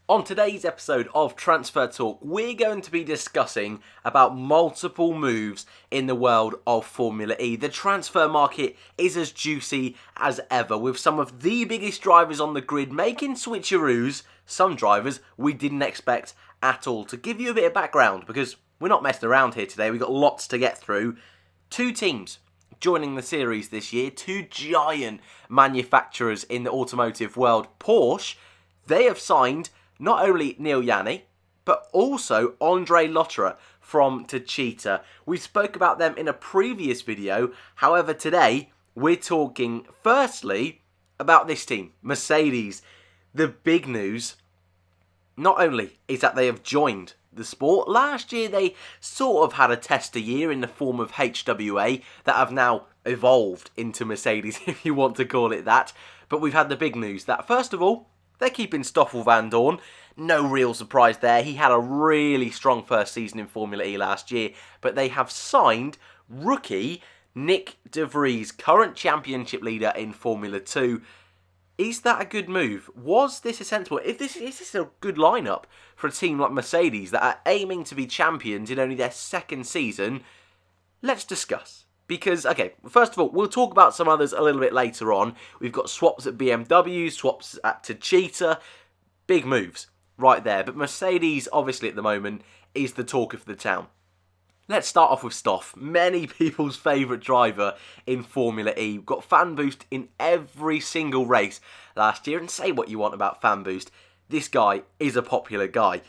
On today's episode of Transfer Talk, we're going to be discussing about multiple moves in the world of Formula E. The transfer market is as juicy as ever, with some of the biggest drivers on the grid making switcheroos, some drivers we didn't expect at all. To give you a bit of background, because we're not messing around here today, we've got lots to get through. Two teams joining the series this year, two giant manufacturers in the automotive world. Porsche, they have signed not only Neil Yanni, but also Andre Lotterer from Techeetah. We spoke about them in a previous video. However, today we're talking firstly about this team, Mercedes. The big news, not only is that they have joined the sport. Last year they sort of had a tester year in the form of HWA that have now evolved into Mercedes, if you want to call it that. But we've had the big news that, first of all, they're keeping Stoffel Vandoorne. No real surprise there. He had a really strong first season in Formula E last year. But they have signed rookie Nick Devries, current championship leader in Formula 2. Is that a good move? Was this a sensible? Is this a good lineup for a team like Mercedes that are aiming to be champions in only their second season? Let's discuss. Because, okay, first of all, we'll talk about some others a little bit later on. We've got swaps at BMW, swaps at Techeetah. Big moves right there. But Mercedes, obviously at the moment, is the talk of the town. Let's start off with Stoff. Many people's favourite driver in Formula E. Got fan boost in every single race last year. And say what you want about fan boost, this guy is a popular guy.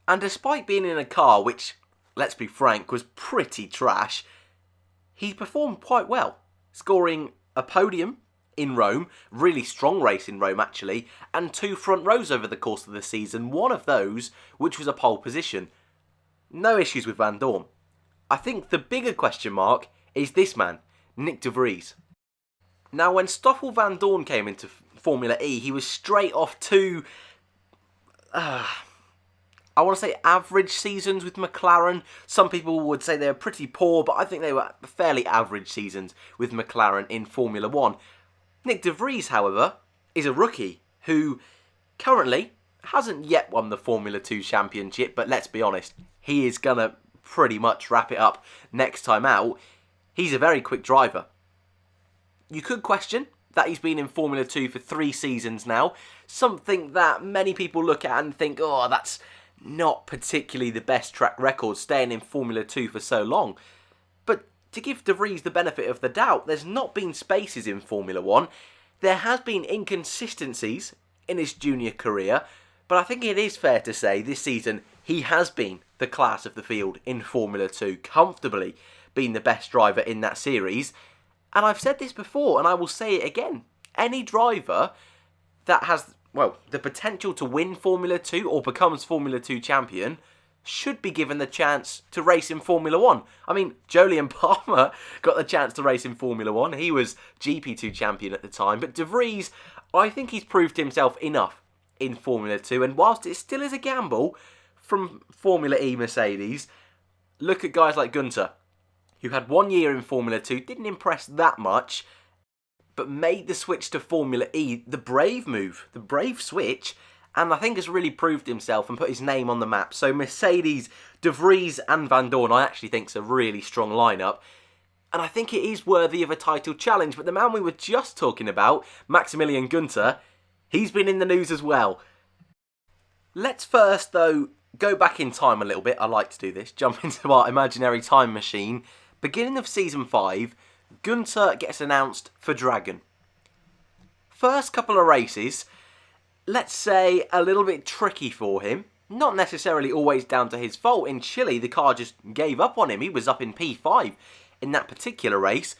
And despite being in a car which, let's be frank, was pretty trash, he performed quite well, scoring a podium in Rome, really strong race in Rome actually, and 2 front rows over the course of the season, one of those which was a pole position. No issues with Vandoorne. I think the bigger question mark is this man, Nick Devries. Now when Stoffel Vandoorne came into Formula E, he was straight off to I want to say average seasons with McLaren. Some people would say they were pretty poor, but I think they were fairly average seasons with McLaren in Formula 1. Nick Devries, however, is a rookie who currently hasn't yet won the Formula 2 championship, but let's be honest, he is going to pretty much wrap it up next time out. He's a very quick driver. You could question that he's been in Formula 2 for 3 seasons now, something that many people look at and think, oh, that's not particularly the best track record, staying in Formula 2 for so long. But to give Devries the benefit of the doubt, there's not been spaces in Formula 1. There has been inconsistencies in his junior career, but I think it is fair to say this season he has been the class of the field in Formula 2, comfortably being the best driver in that series. And I've said this before, and I will say it again. Any driver that has, well, the potential to win Formula 2 or becomes Formula 2 champion should be given the chance to race in Formula 1. I mean, Jolyon Palmer got the chance to race in Formula 1. He was GP2 champion at the time. But Devries, I think he's proved himself enough in Formula 2. And whilst it still is a gamble from Formula E Mercedes, look at guys like Gunter, who had 1 year in Formula 2, didn't impress that much, but made the switch to Formula E the brave move, the brave switch, and I think has really proved himself and put his name on the map. So Mercedes, Devries and Vandoorne, I actually think is a really strong lineup, and I think it is worthy of a title challenge. But the man we were just talking about, Maximilian Gunter, he's been in the news as well. Let's first, though, go back in time a little bit. I like to do this. Jump into our imaginary time machine. Beginning of Season 5, Gunter gets announced for Dragon. First couple of races, let's say a little bit tricky for him. Not necessarily always down to his fault. In Chile, the car just gave up on him. He was up in P5 in that particular race.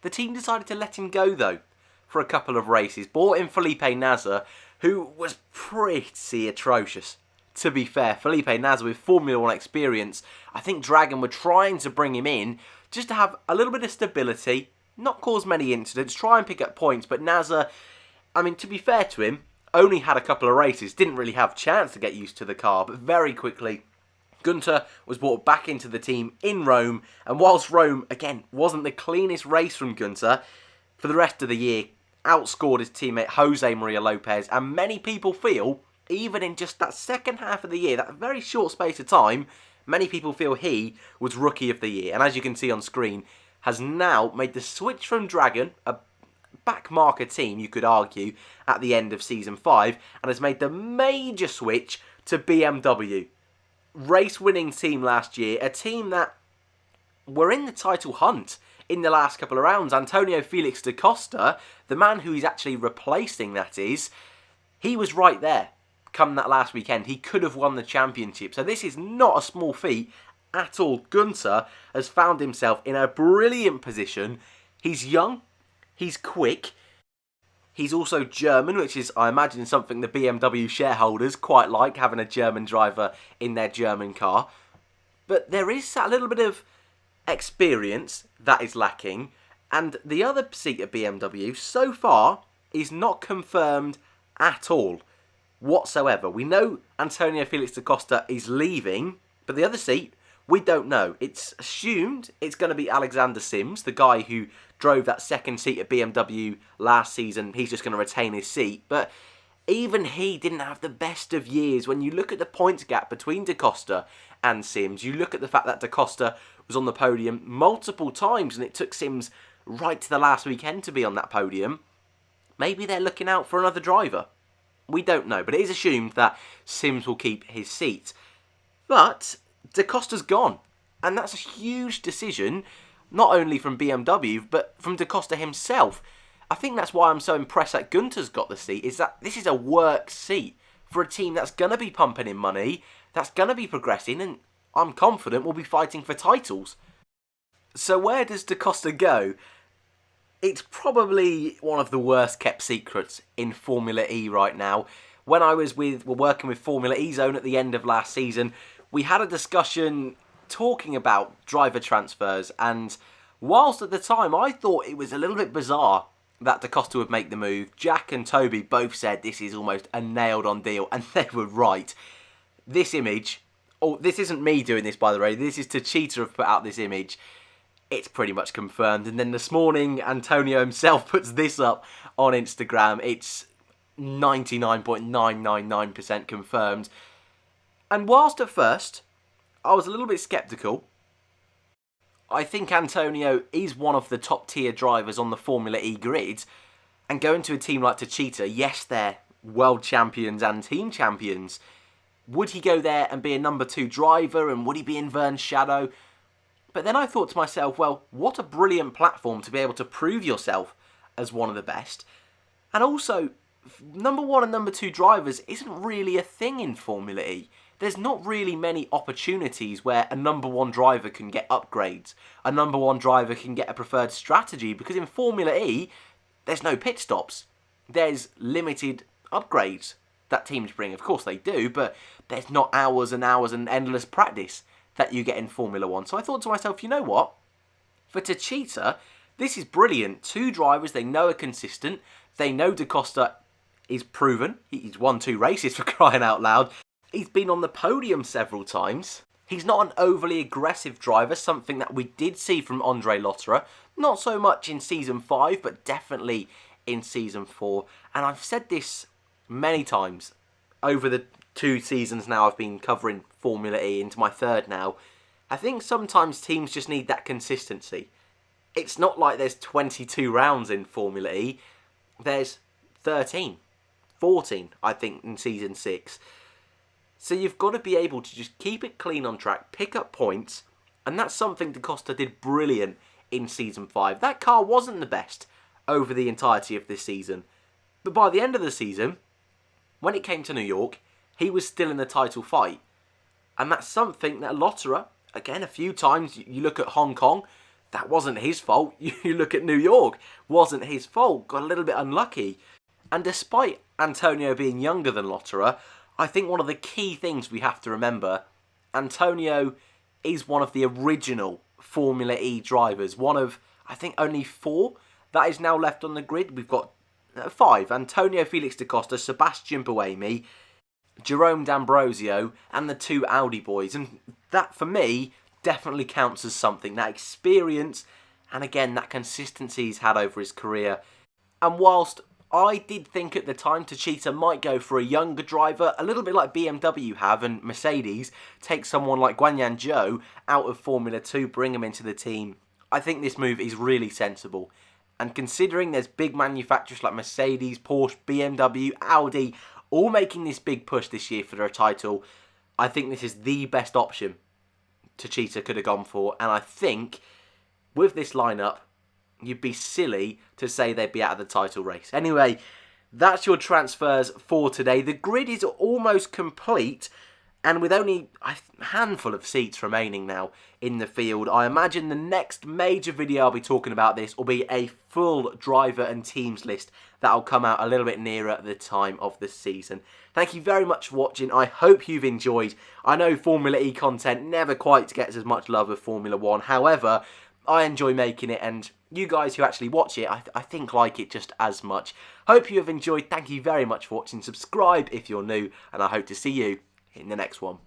The team decided to let him go, though, for a couple of races. Brought in Felipe Nasr, who was pretty atrocious. To be fair, Felipe Nasr with Formula 1 experience, I think Dragon were trying to bring him in just to have a little bit of stability, not cause many incidents, try and pick up points. But Nasr, I mean, to be fair to him, only had a couple of races, didn't really have a chance to get used to the car, but very quickly Gunter was brought back into the team in Rome, and whilst Rome, again, wasn't the cleanest race from Gunter, for the rest of the year, outscored his teammate Jose Maria Lopez, and many people feel even in just that second half of the year, that very short space of time, many people feel he was Rookie of the Year. And as you can see on screen, has now made the switch from Dragon, a backmarker team, you could argue, at the end of Season 5, and has made the major switch to BMW. Race-winning team last year, a team that were in the title hunt in the last couple of rounds. Antonio Felix da Costa, the man who he's actually replacing, that is, he was right there come that last weekend. He could have won the championship. So this is not a small feat at all. Gunter has found himself in a brilliant position. He's young, he's quick, he's also German, which is, I imagine, something the BMW shareholders quite like, having a German driver in their German car. But there is a little bit of experience that is lacking, and the other seat at BMW so far is not confirmed at all whatsoever. We know Antonio Felix da Costa is leaving, but the other seat, we don't know. It's assumed it's going to be Alexander Sims, the guy who drove that second seat at BMW last season. He's just going to retain his seat, but even he didn't have the best of years. When you look at the points gap between da Costa and Sims, you look at the fact that da Costa was on the podium multiple times and it took Sims right to the last weekend to be on that podium. Maybe they're looking out for another driver. We don't know, but it is assumed that Sims will keep his seat. But da Costa's gone, and that's a huge decision, not only from BMW, but from da Costa himself. I think that's why I'm so impressed that Gunter's got the seat, is that this is a work seat for a team that's going to be pumping in money, that's going to be progressing, and I'm confident we'll be fighting for titles. So where does da Costa go? It's probably one of the worst kept secrets in Formula E right now. When I was working with Formula E Zone at the end of last season, we had a discussion talking about driver transfers, and whilst at the time I thought it was a little bit bizarre that da Costa would make the move, Jack and Toby both said this is almost a nailed-on deal, and they were right. This image, this isn't me doing this, by the way, this is Techeetah have put out this image. It's pretty much confirmed. And then this morning, Antonio himself puts this up on Instagram. It's 99.999% confirmed. And whilst at first I was a little bit sceptical, I think Antonio is one of the top tier drivers on the Formula E grid. And going to a team like Techeetah, yes, they're world champions and team champions. Would he go there and be a number 2 driver, and would he be in Vern's shadow? But then I thought to myself, well, what a brilliant platform to be able to prove yourself as one of the best. And also, number 1 and number 2 drivers isn't really a thing in Formula E. There's not really many opportunities where a number 1 driver can get upgrades. A number 1 driver can get a preferred strategy, because in Formula E, there's no pit stops. There's limited upgrades that teams bring. Of course they do, but there's not hours and hours and endless practice that you get in Formula 1. So I thought to myself, you know what? For Techeetah, this is brilliant. 2 drivers they know are consistent. They know da Costa is proven. He's won 2 races, for crying out loud. He's been on the podium several times. He's not an overly aggressive driver, something that we did see from Andre Lotterer. Not so much in Season 5, but definitely in Season 4. And I've said this many times over the 2 seasons now I've been covering Formula E, into my 3rd now. I think sometimes teams just need that consistency. It's not like there's 22 rounds in Formula E. There's 13, 14, I think, in Season 6. So you've got to be able to just keep it clean on track, pick up points, and that's something da Costa did brilliant in Season 5. That car wasn't the best over the entirety of this season. But by the end of the season, when it came to New York, he was still in the title fight. And that's something that Lotterer, again, a few times, you look at Hong Kong, that wasn't his fault. You look at New York, wasn't his fault. Got a little bit unlucky. And despite Antonio being younger than Lotterer, I think one of the key things we have to remember, Antonio is one of the original Formula E drivers. One of, I think, only 4 that is now left on the grid. We've got 5. Antonio Felix da Costa, Sebastian Buemi, Jerome D'Ambrosio, and the 2 Audi boys. And that, for me, definitely counts as something. That experience, and again, that consistency he's had over his career. And whilst I did think at the time Techeetah might go for a younger driver, a little bit like BMW have and Mercedes, take someone like Guanyan Zhou out of Formula 2, bring him into the team. I think this move is really sensible. And considering there's big manufacturers like Mercedes, Porsche, BMW, Audi, all making this big push this year for their title, I think this is the best option Techeetah could have gone for. And I think with this lineup, you'd be silly to say they'd be out of the title race. Anyway, that's your transfers for today. The grid is almost complete, and with only a handful of seats remaining now in the field, I imagine the next major video I'll be talking about this will be a full driver and teams list that'll come out a little bit nearer the time of the season. Thank you very much for watching. I hope you've enjoyed. I know Formula E content never quite gets as much love as Formula 1. However, I enjoy making it, and you guys who actually watch it, I think like it just as much. Hope you have enjoyed. Thank you very much for watching. Subscribe if you're new, and I hope to see you in the next one.